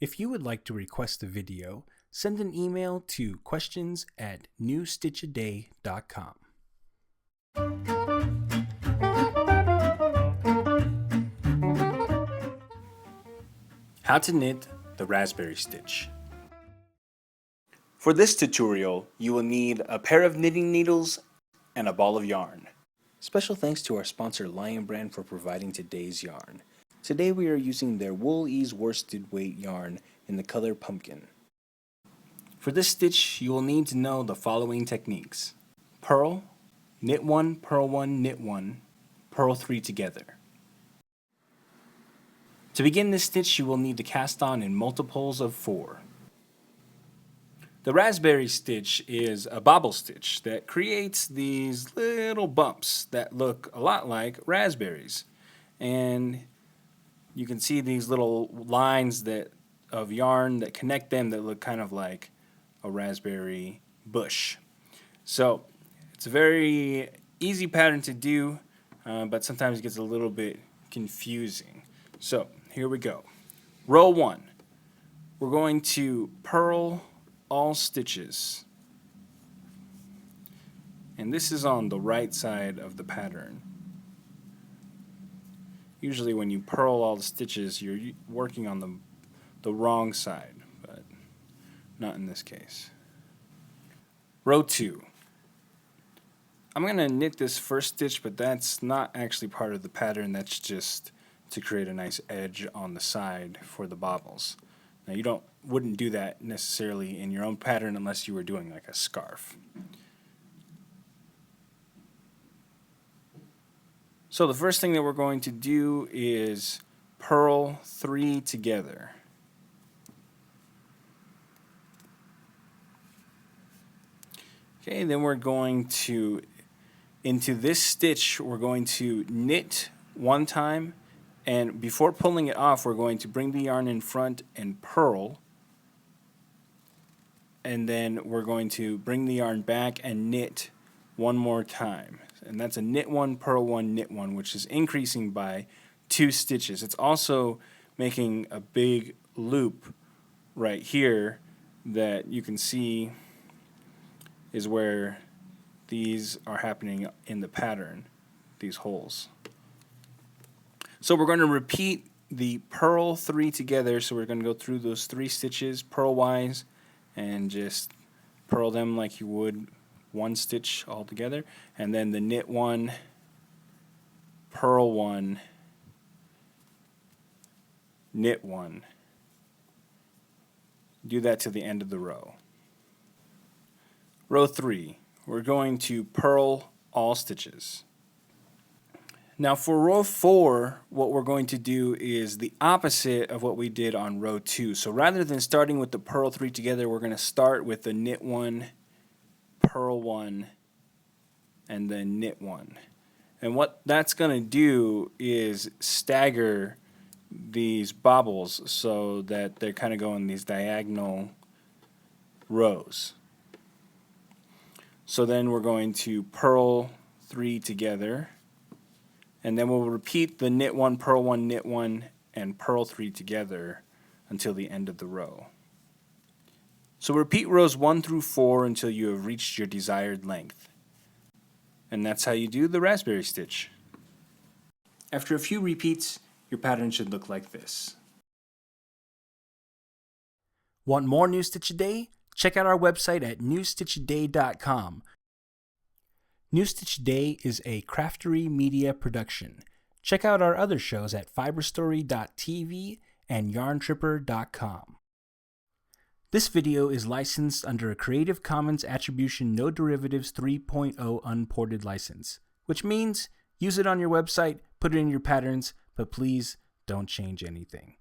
If you would like to request a video, send an email to questions@newstitchaday.com. How to knit the raspberry stitch. For this tutorial, you will need a pair of knitting needles and a ball of yarn. Special thanks to our sponsor Lion Brand for providing today's yarn. Today we are using their Wool Ease worsted weight yarn in the color pumpkin. For this stitch, you will need to know the following techniques: purl, knit 1, purl 1, knit 1, purl 3 together. To begin this stitch, you will need to cast on in multiples of 4. The raspberry stitch is a bobble stitch that creates these little bumps that look a lot like raspberries. And you can see these little lines of yarn that connect them that look kind of like a raspberry bush. So it's a very easy pattern to do, but sometimes it gets a little bit confusing. So here we go. Row 1. We're going to purl all stitches. And this is on the right side of the pattern. Usually when you purl all the stitches, you're working on the wrong side, but not in this case. Row 2. I'm going to knit this first stitch, but that's not actually part of the pattern. That's just to create a nice edge on the side for the bobbles. Now you wouldn't do that necessarily in your own pattern unless you were doing like a scarf. So the first thing that we're going to do is purl 3 together. Okay, then we're going to, into this stitch, we're going to knit 1 time, and before pulling it off, we're going to bring the yarn in front and purl, and then we're going to bring the yarn back and knit 1 more time. And that's a knit 1, purl 1, knit 1, which is increasing by 2 stitches. It's also making a big loop right here that you can see is where these are happening in the pattern, these holes. So we're going to repeat the purl 3 together. So we're going to go through those 3 stitches purl-wise and just purl them like you would 1 stitch all together, and then the knit 1, purl 1, knit 1. Do that to the end of the row. Row 3, we're going to purl all stitches. Now for row 4, what we're going to do is the opposite of what we did on row 2. So rather than starting with the purl 3 together, we're going to start with the knit 1, purl 1, and then knit 1. And what that's going to do is stagger these bobbles so that they're kind of going these diagonal rows. So then we're going to purl 3 together, and then we'll repeat the knit 1, purl 1, knit 1, and purl 3 together until the end of the row. So repeat rows 1 through 4 until you have reached your desired length. And that's how you do the raspberry stitch. After a few repeats, your pattern should look like this. Want more New Stitch a Day? Check out our website at newstitchaday.com. New Stitch a Day is a Craftery media production. Check out our other shows at fiberstory.tv and yarntripper.com. This video is licensed under a Creative Commons Attribution No Derivatives 3.0 unported license, which means use it on your website, put it in your patterns, but please don't change anything.